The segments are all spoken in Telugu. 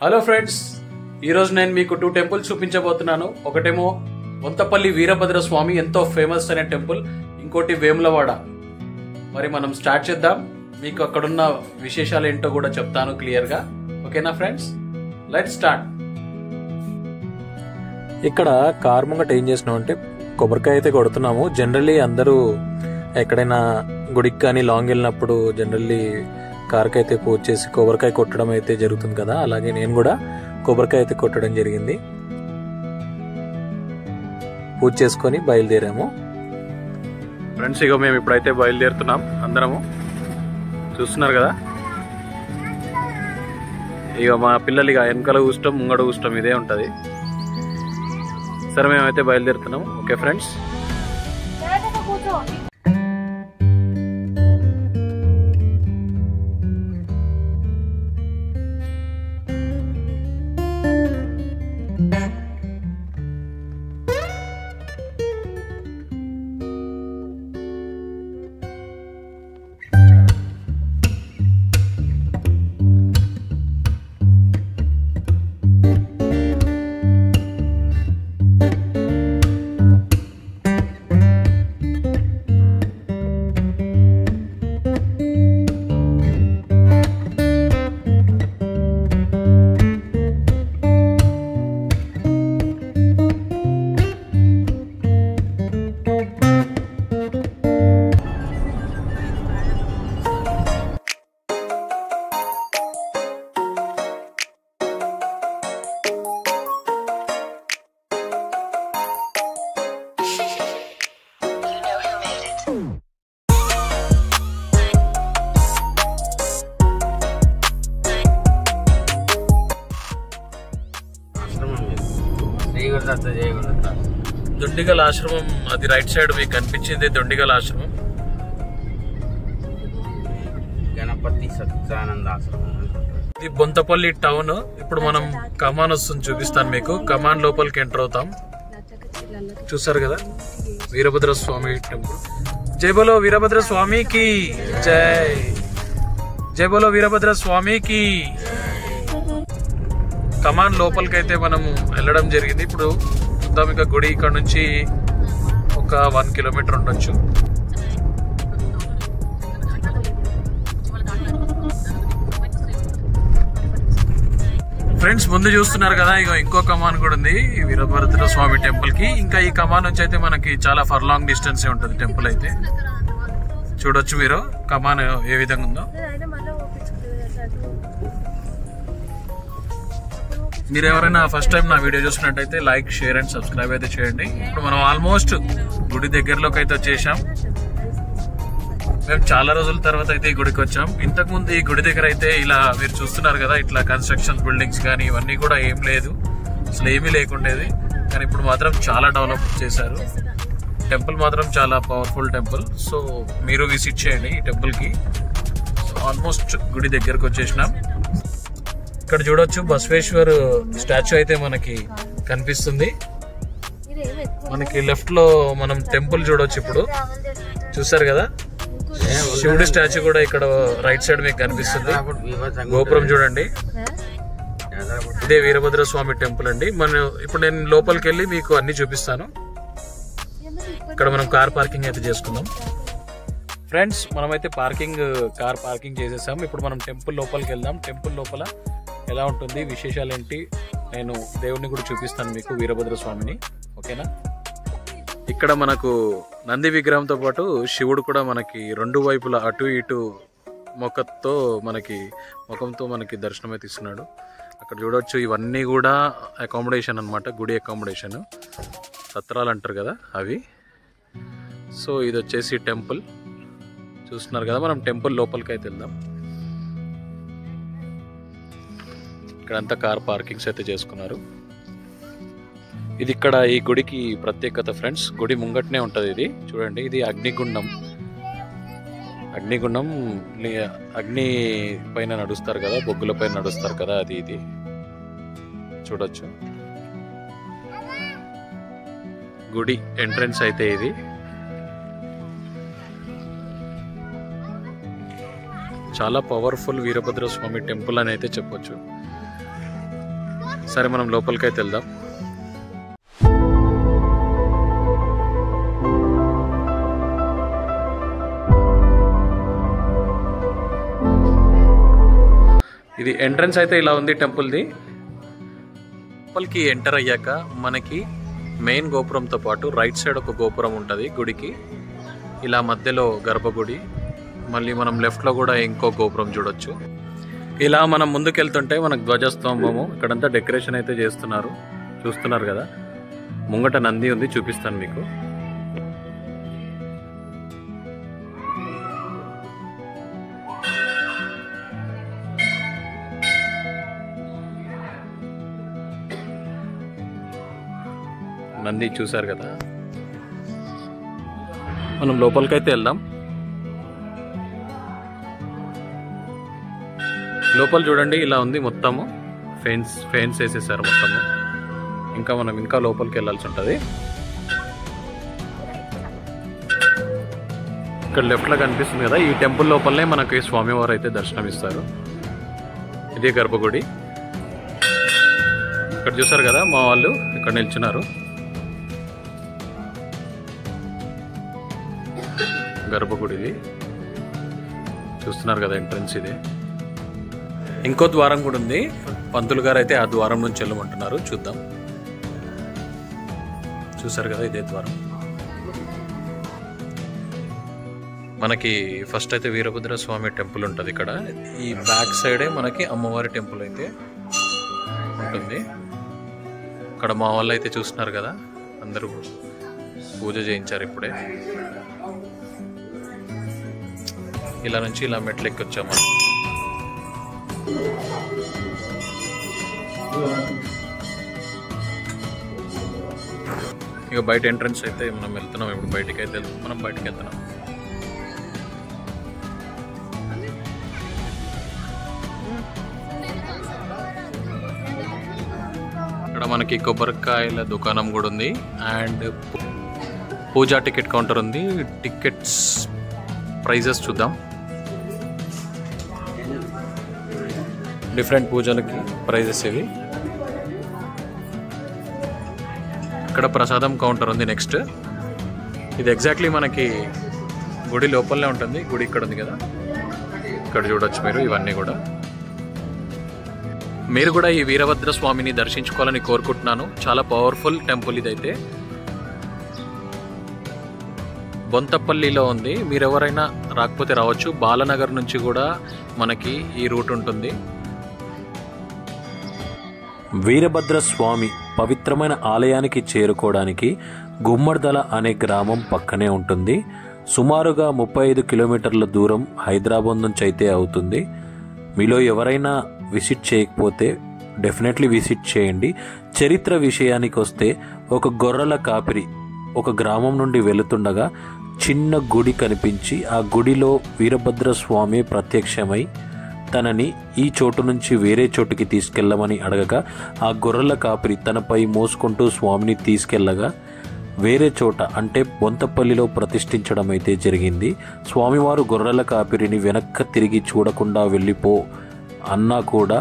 హలో ఫ్రెండ్స్, ఈరోజు నేను మీకు 2 టెంపుల్స్ చూపించబోతున్నాను. ఒకటేమో వంతపల్లి వీరభద్ర స్వామి, ఎంతో ఫేమస్ అయిన టెంపుల్. ఇంకోటి వేములవాడ. మరి మనం స్టార్ట్ చేద్దాం. మీకు అక్కడున్న విశేషాలు ఏంటో కూడా చెప్తాను క్లియర్గా. ఓకేనా ఫ్రెండ్స్, లెట్స్ స్టార్ట్. ఇక్కడ కార్ ముంగట ఏం చేసినాం అంటే కొబ్బరికాయ అయితే కొడుతున్నాము. జనరల్లీ అందరూ ఎక్కడైనా గుడికి కానీ లాంగ్ వెళ్ళినప్పుడు జనరల్లీ కార్కి అయితే పూజ చేసి కొబ్బరికాయ కొట్టడం అయితే జరుగుతుంది కదా, అలాగే నేను కూడా కొబ్బరికాయ అయితే కొట్టడం జరిగింది. పూజ చేసుకొని బయలుదేరాము. ఫ్రెండ్స్, ఇగో మేము ఇప్పుడైతే బయలుదేరుతున్నాం. అందరము చూస్తున్నారు కదా. ఇక మా పిల్లలు ఇక వెనకాల కూర్చోం, ముంగడ కూర్చోం, ఇదే ఉంటుంది. సరే, మేమైతే బయలుదేరుతున్నాం. Okay friends. దొండిగల్ ఆశ్రమం, అది రైట్ సైడ్ మీకు కనిపించింది దొండిగల్ ఆశ్రమం. గణపతి సత్యానంద ఆశ్రమం. ఇది బొంతపల్లి టౌన్. ఇప్పుడు మనం కమాన్ వస్తుంది, చూపిస్తాను మీకు. కమాన్ లోపలికి ఎంటర్ అవుతాం. చూసారు కదా వీరభద్ర స్వామి టెంపుల్. జై బోలో వీరభద్ర స్వామికి జై. జై బోలో వీరభద్ర స్వామికి. కమాన్ లోపలికి అయితే మనము వెళ్ళడం జరిగింది. ఇప్పుడు చూద్దాం. గుడి ఇక్కడ నుంచి ఒక 1 కిలోమీటర్ ఉండొచ్చు. ఫ్రెండ్స్, ముందు చూస్తున్నారు కదా, ఇక ఇంకో కమాన్ కూడా ఉంది వీరభద్ర స్వామి టెంపుల్ కి. ఇంకా ఈ కమాన్ నుంచి అయితే మనకి చాలా ఫర్లాంగ్ డిస్టెన్స్ ఉంటుంది టెంపుల్ అయితే. చూడొచ్చు మీరు కమాన్ ఏ విధంగా ఉందో. మీరు ఎవరైనా ఫస్ట్ టైం నా వీడియో చూసినట్టయితే లైక్, షేర్ అండ్ సబ్స్క్రైబ్ అయితే చేయండి. ఇప్పుడు మనం ఆల్మోస్ట్ గుడి దగ్గరలోకి అయితే వచ్చేసాం. మేము చాలా రోజుల తర్వాత అయితే ఈ గుడికి వచ్చాం. ఇంతకుముందు ఈ గుడి దగ్గర అయితే ఇలా మీరు చూస్తున్నారు కదా, ఇట్లా కన్స్ట్రక్షన్ బిల్డింగ్స్ కానీ ఇవన్నీ కూడా ఏం లేదు, అసలు ఏమీ లేకుండేది. కానీ ఇప్పుడు మాత్రం చాలా డెవలప్ చేశారు. టెంపుల్ మాత్రం చాలా పవర్ఫుల్ టెంపుల్. సో మీరు విజిట్ చేయండి ఈ టెంపుల్కి. ఆల్మోస్ట్ గుడి దగ్గరకు వచ్చేసినాం. ఇక్కడ చూడొచ్చు బసవేశ్వర్ స్టాచ్యూ అయితే మనకి కనిపిస్తుంది. మనకి లెఫ్ట్ లో మనం టెంపుల్ చూడొచ్చు. ఇప్పుడు చూసారు కదా, శివుడి స్టాచ్యూ కూడా ఇక్కడ రైట్ సైడ్ మీకు కనిపిస్తుంది. గోపురం చూడండి, ఇదే వీరభద్ర స్వామి టెంపుల్ అండి. ఇప్పుడు నేను లోపలికి వెళ్ళి మీకు అన్ని చూపిస్తాను. ఇక్కడ మనం కార్ పార్కింగ్ అయితే చేసుకుందాం. ఫ్రెండ్స్, మనమైతే కార్ పార్కింగ్ చేసేసాం. ఇప్పుడు మనం టెంపుల్ లోపలికి వెళ్దాం. టెంపుల్ లోపల ఎలా ఉంటుంది, విశేషాలు ఏంటి, నేను దేవుడిని కూడా చూపిస్తాను మీకు, వీరభద్ర స్వామిని. ఓకేనా. ఇక్కడ మనకు నంది విగ్రహంతో పాటు శివుడు కూడా మనకి 2 వైపులా అటు ఇటు ముఖంతో మనకి దర్శనం అయితే ఇస్తున్నాడు. అక్కడ చూడవచ్చు, ఇవన్నీ కూడా అకామిడేషన్ అన్నమాట, గుడి అకామిడేషన్, సత్రాలు అంటారు కదా అవి. సో ఇది వచ్చేసి టెంపుల్. చూస్తున్నారు కదా, మనం టెంపుల్ లోపలికి అయితే వెళ్దాం. ఇక్కడంతా కార్ పార్కింగ్స్ అయితే చేసుకున్నారు. ఇది ఇక్కడ ఈ గుడికి ప్రత్యేకత ఫ్రెండ్స్. గుడి ముంగట్నే ఉంటుంది ఇది. చూడండి, ఇది అగ్నిగుండం. అగ్ని పైన నడుస్తారు కదా, బొగ్గుల పైన నడుస్తారు కదా, అది ఇది చూడొచ్చు. గుడి ఎంట్రన్స్ అయితే ఇది. చాలా పవర్ఫుల్ వీరభద్ర స్వామి టెంపుల్ అని అయితే చెప్పొచ్చు. సరే మనం లోపలికైతే వెళ్దాం. ఇది ఎంట్రన్స్ అయితే ఇలా ఉంది టెంపుల్ది. టెంపుల్కి ఎంటర్ అయ్యాక మనకి మెయిన్ గోపురంతో పాటు రైట్ సైడ్ ఒక గోపురం ఉంటుంది గుడికి. ఇలా మధ్యలో గర్భగుడి, మళ్ళీ మనం లెఫ్ట్లో కూడా ఇంకో గోపురం చూడొచ్చు. ఇలా మనం ముందుకెళ్తుంటే మనకు ధ్వజస్తంభము, ఇక్కడంతా డెకరేషన్ అయితే చేస్తున్నారు, చూస్తున్నారు కదా. ముంగట నంది ఉంది, చూపిస్తాను మీకు. నంది చూసారు కదా. మనం లోపలికైతే వెళ్దాం. లోపల చూడండి ఇలా ఉంది మొత్తము. ఫెన్స్ వేసేసారు మొత్తము. మనం ఇంకా లోపలికి వెళ్ళాల్సి ఉంటుంది. ఇక్కడ లెఫ్ట్లో కనిపిస్తుంది కదా, ఈ టెంపుల్ లోపలనే మనకి స్వామివారు అయితే దర్శనం ఇస్తారు. ఇదే గర్భగుడి. ఇక్కడ చూసారు కదా మా వాళ్ళు ఇక్కడ నిల్చున్నారు. గర్భగుడిది చూస్తున్నారు కదా, ఎంట్రన్స్ ఇది. ఇంకో ద్వారం కూడా ఉంది. పంతులు గారు అయితే ఆ ద్వారం నుంచి వెళ్ళమంటున్నారు, చూద్దాం. చూసారు కదా, ఇదే ద్వారం. మనకి ఫస్ట్ అయితే వీరభద్ర స్వామి టెంపుల్ ఉంటుంది ఇక్కడ. ఈ బ్యాక్ సైడే మనకి అమ్మవారి టెంపుల్ అయితే ఉంటుంది. ఇక్కడ మా వాళ్ళు అయితే చూస్తున్నారు కదా, అందరూ పూజ చేయించారు ఇప్పుడే. ఇలా నుంచి ఇలా మెట్లు ఎక్కి వచ్చాము. ఇక బయట ఎంట్రన్స్ అయితే మనం వెళ్తున్నాం. ఇప్పుడు బయటికి అయితే మనం బయటికి వెళ్తున్నాం. ఇక్కడ మనకి కొబ్బరికాయల దుకాణం కూడా ఉంది అండ్ పూజా టికెట్ కౌంటర్ ఉంది. టికెట్స్ ప్రైజెస్ చూద్దాం. డిఫరెంట్ పూజలకి ప్రైజెస్ ఇవి. ఇక్కడ ప్రసాదం కౌంటర్ ఉంది. నెక్స్ట్ ఇది ఎగ్జాక్ట్లీ మనకి గుడి లోపలనే ఉంటుంది. గుడి ఇక్కడ ఉంది కదా, ఇక్కడ చూడొచ్చు మీరు. ఇవన్నీ కూడా మీరు కూడా ఈ వీరభద్ర స్వామిని దర్శించుకోవాలని కోరుకుంటున్నాను. చాలా పవర్ఫుల్ టెంపుల్ ఇదైతే. బొంతపల్లిలో ఉంది. మీరు ఎవరైనా రాకపోతే రావచ్చు. బాలనగర్ నుంచి కూడా మనకి ఈ రూట్ ఉంటుంది. వీరభద్ర స్వామి పవిత్రమైన ఆలయానికి చేరుకోవడానికి గుమ్మడిదల అనే గ్రామం పక్కనే ఉంటుంది. సుమారుగా 35 కిలోమీటర్ల దూరం హైదరాబాద్ నుంచి అయితే అవుతుంది. మీలో ఎవరైనా విజిట్ చేయకపోతే డెఫినెట్లీ విజిట్ చేయండి. చరిత్ర విషయానికి వస్తే ఒక గొర్రెల కాపిరి ఒక గ్రామం నుండి వెళుతుండగా చిన్న గుడి కనిపించి ఆ గుడిలో వీరభద్ర స్వామి ప్రత్యక్షమై తనని ఈ చోటు నుంచి వేరే చోటుకి తీసుకెళ్ళమని అడగగా ఆ గొర్రెల కాపిరి తనపై మోసుకుంటూ స్వామిని తీసుకెళ్లగా వేరే చోట అంటే బొంతపల్లిలో ప్రతిష్ఠించడం అయితే జరిగింది. స్వామివారు గొర్రెల కాపిరిని వెనక్కి తిరిగి చూడకుండా వెళ్ళిపో అన్నా కూడా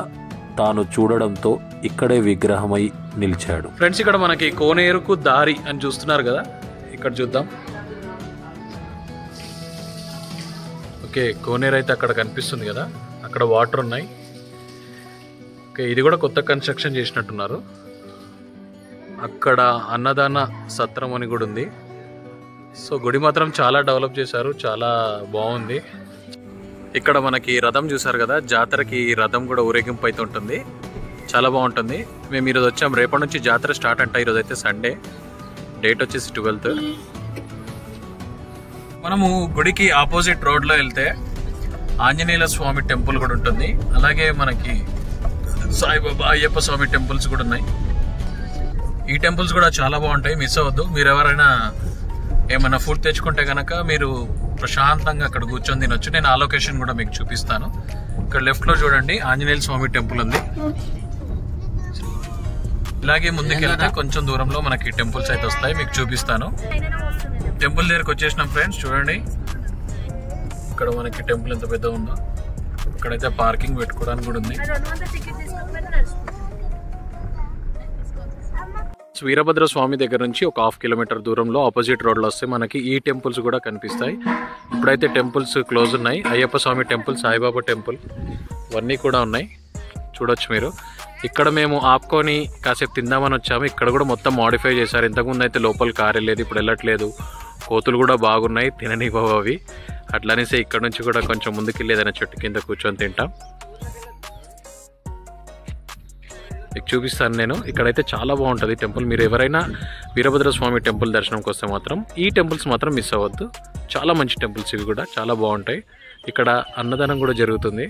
తాను చూడడంతో ఇక్కడే విగ్రహమై నిలిచాడు. ఫ్రెండ్స్, ఇక్కడ మనకి కోనేరుకు దారి అని చూస్తున్నారు కదా, ఇక్కడ చూద్దాం. ఓకే, కోనేరు అయితే అక్కడ కనిపిస్తుంది కదా, అక్కడ వాటర్ ఉన్నాయి. ఓకే, ఇది కూడా కొత్త కన్స్ట్రక్షన్ చేసినట్టున్నారు. అక్కడ అన్నదాన సత్రం అని కూడా ఉంది. సో గుడి మాత్రం చాలా డెవలప్ చేశారు, చాలా బాగుంది. ఇక్కడ మనకి రథం చూసారు కదా, జాతరకి రథం కూడా ఊరేగింపు అయితే ఉంటుంది, చాలా బాగుంటుంది. మేము ఈరోజు వచ్చాం. రేపటి నుంచి జాతర స్టార్ట్ అంట. ఈరోజు అయితే సండే, డేట్ వచ్చేసి 12th. మనము గుడికి ఆపోజిట్ రోడ్లో వెళ్తే ఆంజనేయుల స్వామి టెంపుల్ కూడా ఉంటుంది. అలాగే మనకి సాయిబాబా, అయ్యప్ప స్వామి టెంపుల్స్ కూడా ఉన్నాయి. ఈ టెంపుల్స్ కూడా చాలా బాగుంటాయి, మిస్ అవ్వద్దు. మీరు ఎవరైనా ఏమైనా ఫుడ్ తెచ్చుకుంటే కనుక మీరు ప్రశాంతంగా అక్కడ కూర్చొని తినొచ్చు. నేను ఆ లొకేషన్ కూడా మీకు చూపిస్తాను. ఇక్కడ లెఫ్ట్ లో చూడండి ఆంజనేయ స్వామి టెంపుల్ ఉంది. ఇలాగే ముందుకెళ్తే కొంచెం దూరంలో మనకి టెంపుల్స్ అయితే వస్తాయి, మీకు చూపిస్తాను. టెంపుల్ దగ్గరకు వచ్చేసినాం ఫ్రెండ్స్. చూడండి ఇక్కడ మనకి టెంపుల్ ఎంత పెద్ద ఉందో. ఇక్కడైతే పార్కింగ్ పెట్టుకోవడానికి కూడా ఉంది. వీరభద్ర స్వామి దగ్గర నుంచి ఒక 1/2 కిలోమీటర్ దూరంలో ఆపోజిట్ రోడ్లో వస్తే మనకి ఈ టెంపుల్స్ కూడా కనిపిస్తాయి. ఇప్పుడైతే టెంపుల్స్ క్లోజ్ ఉన్నాయి. అయ్యప్ప స్వామి టెంపుల్, సాయిబాబా టెంపుల్ ఇవన్నీ కూడా ఉన్నాయి, చూడొచ్చు మీరు. ఇక్కడ మేము ఆపుకొని కాసేపు తిందామని వచ్చాము. ఇక్కడ కూడా మొత్తం మోడిఫై చేశారు. ఇంతకుముందు అయితే లోపల కారు వెళ్ళేది, ఇప్పుడు వెళ్ళట్లేదు. కోతులు కూడా బాగున్నాయి, తిననివ్వవు అవి. అట్లనేసి ఇక్కడ నుంచి కూడా కొంచెం ముందుకెళ్ళి ఏదైనా చెట్టు కింద కూర్చొని తింటాం. మీకు చూపిస్తాను నేను. ఇక్కడైతే చాలా బాగుంటుంది టెంపుల్. మీరు ఎవరైనా వీరభద్ర స్వామి టెంపుల్ దర్శనంకి వస్తే మాత్రం ఈ టెంపుల్స్ మాత్రం మిస్ అవ్వద్దు. చాలా మంచి టెంపుల్స్ ఇవి కూడా, చాలా బాగుంటాయి. ఇక్కడ అన్నదానం కూడా జరుగుతుంది.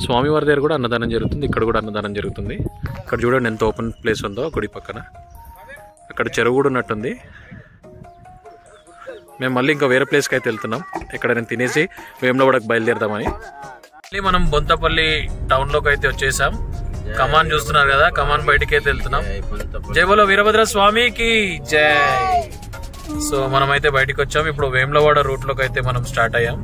స్వామివారి దగ్గర కూడా అన్నదానం జరుగుతుంది, ఇక్కడ కూడా అన్నదానం జరుగుతుంది. ఇక్కడ చూడండి ఎంత ఓపెన్ ప్లేస్ ఉందో గుడి పక్కన. అక్కడ చెరువు కూడా ఉన్నట్టుంది. మేము మళ్ళీ ఇంకా వేరే ప్లేస్కి అయితే వెళ్తున్నాం. ఇక్కడ నేను తినేసి వేములవాడకు బయలుదేరదామని. మళ్ళీ మనం బొంతపల్లి టౌన్లోకి అయితే వచ్చేసాం. కమాన్ చూస్తున్నారు కదా, కమాన్ బయటికి అయితే వెళ్తున్నాం. జై బోలో వీరభద్ర స్వామికి జై. సో మనమైతే బయటికి వచ్చాం. ఇప్పుడు వేములవాడ రూట్లోకి అయితే మనం స్టార్ట్ అయ్యాం.